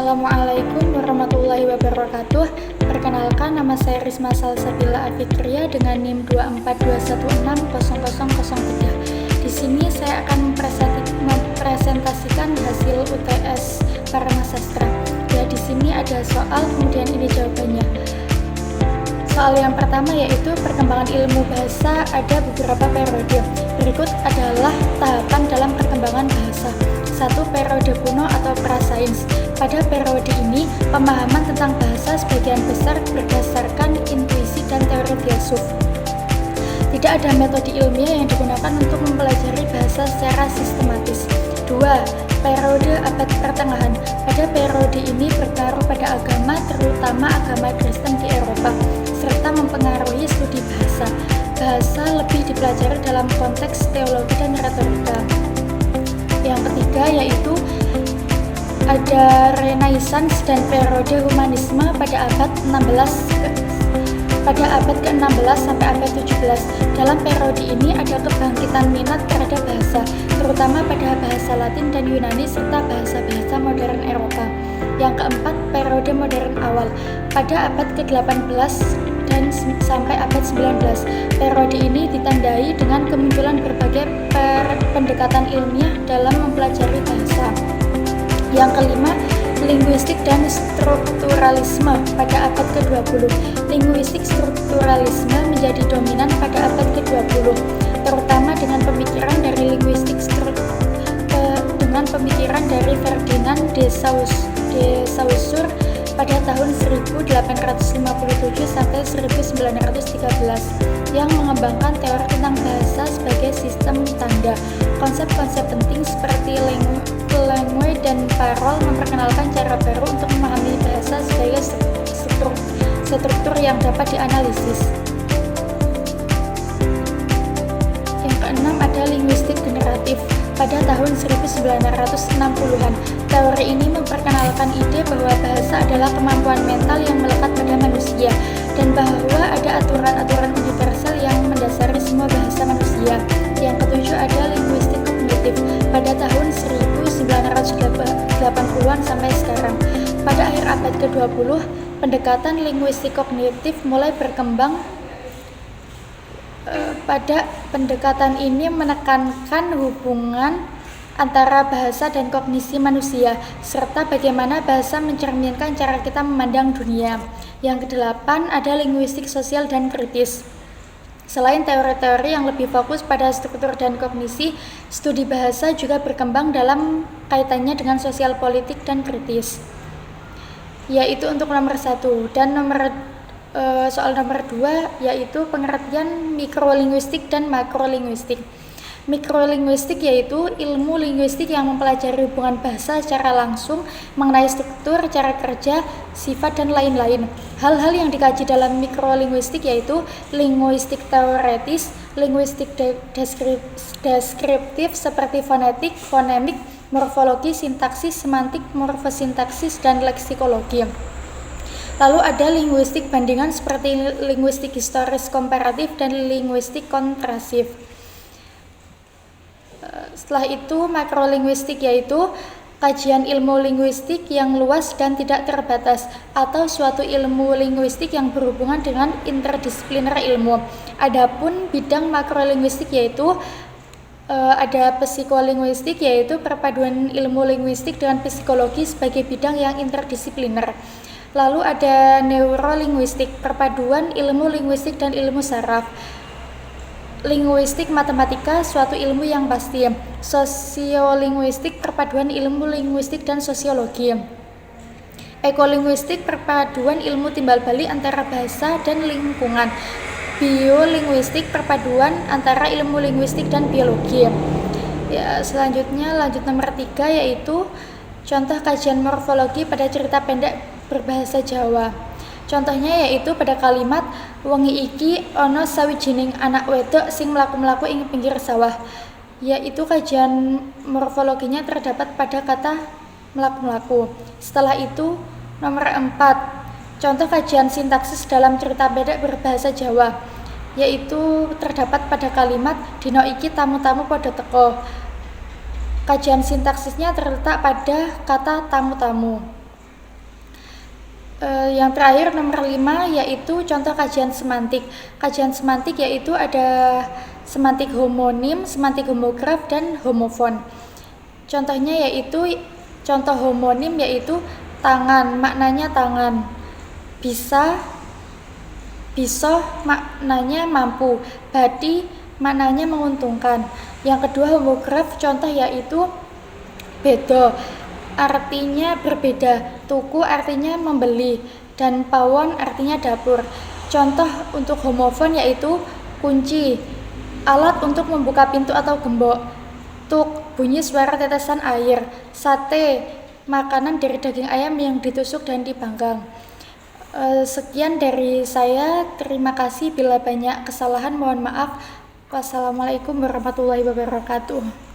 Assalamualaikum warahmatullahi wabarakatuh. Perkenalkan, nama saya Risma Salsabila Afikria dengan NIM 242160003. Di sini saya akan mempresentasikan hasil UTS Paramasastra. Ya, di sini ada soal, kemudian ini jawabannya. Soal yang pertama yaitu perkembangan ilmu bahasa ada beberapa periode. Berikut adalah tahapan dalam perkembangan bahasa. 1. Periode kuno atau prasains. Pada periode ini, pemahaman tentang bahasa sebagian besar berdasarkan intuisi dan teori filsuf. Tidak ada metode ilmiah yang digunakan untuk mempelajari bahasa secara sistematis. 2. Periode abad pertengahan. Pada periode ini berpengaruh pada agama, terutama agama Kristen di Eropa, serta mempengaruhi studi bahasa. Bahasa lebih dipelajari dalam konteks teologi dan retorika. Yang ketiga yaitu ada Renaissance dan periode humanisme pada abad ke-16 sampai abad 17. Dalam periode ini ada kebangkitan minat terhadap bahasa, terutama pada bahasa Latin dan Yunani serta bahasa-bahasa modern Eropa. Yang keempat, periode modern awal pada abad ke-18 dan sampai abad 19. Periode ini ditandai dengan kemunculan berbagai pendekatan ilmiah dalam mempelajari bahasa. Yang kelima, linguistik dan strukturalisme pada abad ke-20. Linguistik strukturalisme menjadi dominan pada abad ke-20, terutama dengan pemikiran dari Ferdinand de Saussure pada tahun 1857 sampai 1913 yang mengembangkan teori tentang bahasa sebagai sistem tanda. Konsep-konsep penting seperti langue dan parol memperkenalkan cara baru untuk memahami bahasa sebagai struktur yang dapat dianalisis. Yang keenam ada linguistik generatif pada tahun 1960-an. Teori ini memperkenalkan ide bahwa bahasa adalah kemampuan mental yang melekat pada manusia dan bahwa ada aturan-aturan universal yang mendasari semua bahasa manusia. Yang ketujuh ada linguistik kognitif pada tahun 1980-an sampai sekarang. Pada akhir abad ke-20, pendekatan linguistik kognitif mulai berkembang. Pada pendekatan ini menekankan hubungan antara bahasa dan kognisi manusia, serta bagaimana bahasa mencerminkan cara kita memandang dunia. Yang kedelapan ada linguistik sosial dan kritis. Selain teori-teori yang lebih fokus pada struktur dan kognisi, studi bahasa juga berkembang dalam kaitannya dengan sosial politik dan kritis. Yaitu untuk nomor 1 dan soal nomor 2 yaitu pengertian mikrolinguistik dan makrolinguistik. Mikrolinguistik yaitu ilmu linguistik yang mempelajari hubungan bahasa secara langsung mengenai struktur, cara kerja, sifat, dan lain-lain. Hal-hal yang dikaji dalam mikrolinguistik yaitu linguistik teoretis, linguistik deskriptif seperti fonetik, fonemik, morfologi, sintaksis, semantik, morfosintaksis, dan leksikologi. Lalu ada linguistik bandingan seperti linguistik historis komparatif dan linguistik kontrasif. Setelah itu makrolinguistik yaitu kajian ilmu linguistik yang luas dan tidak terbatas atau suatu ilmu linguistik yang berhubungan dengan interdisipliner ilmu. Adapun bidang makrolinguistik yaitu ada psikolinguistik yaitu perpaduan ilmu linguistik dengan psikologi sebagai bidang yang interdisipliner. Lalu ada neurolinguistik, perpaduan ilmu linguistik dan ilmu saraf. Linguistik matematika, suatu ilmu yang pasti. Sosiolinguistik, perpaduan ilmu linguistik dan sosiologi. Ekolinguistik, perpaduan ilmu timbal balik antara bahasa dan lingkungan. Biolinguistik, perpaduan antara ilmu linguistik dan biologi. Ya, selanjutnya lanjut nomor 3 yaitu contoh kajian morfologi pada cerita pendek berbahasa Jawa. Contohnya yaitu pada kalimat wengi iki ana sawijining anak wedok sing mlaku-mlaku ing pinggir sawah. Yaitu kajian morfologinya terdapat pada kata mlaku-mlaku. Setelah itu nomor 4, contoh kajian sintaksis dalam cerita pendek berbahasa Jawa, yaitu terdapat pada kalimat dina iki tamu-tamu padha teka. Kajian sintaksisnya terletak pada kata tamu-tamu. Yang terakhir nomor 5 yaitu contoh kajian semantik. Kajian semantik yaitu ada semantik homonim, semantik homograf, dan homofon. Contohnya yaitu contoh homonim yaitu tangan, maknanya tangan. Bisa, bisa maknanya mampu. Badi maknanya menguntungkan. Yang kedua homograf contoh yaitu bedo, artinya berbeda. Tuku artinya membeli, dan pawon artinya dapur. Contoh untuk homofon yaitu kunci, alat untuk membuka pintu atau gembok. Tuk, bunyi suara tetesan air. Sate, makanan dari daging ayam yang ditusuk dan dipanggang. Sekian dari saya, terima kasih. Bila banyak kesalahan mohon maaf. Wassalamualaikum warahmatullahi wabarakatuh.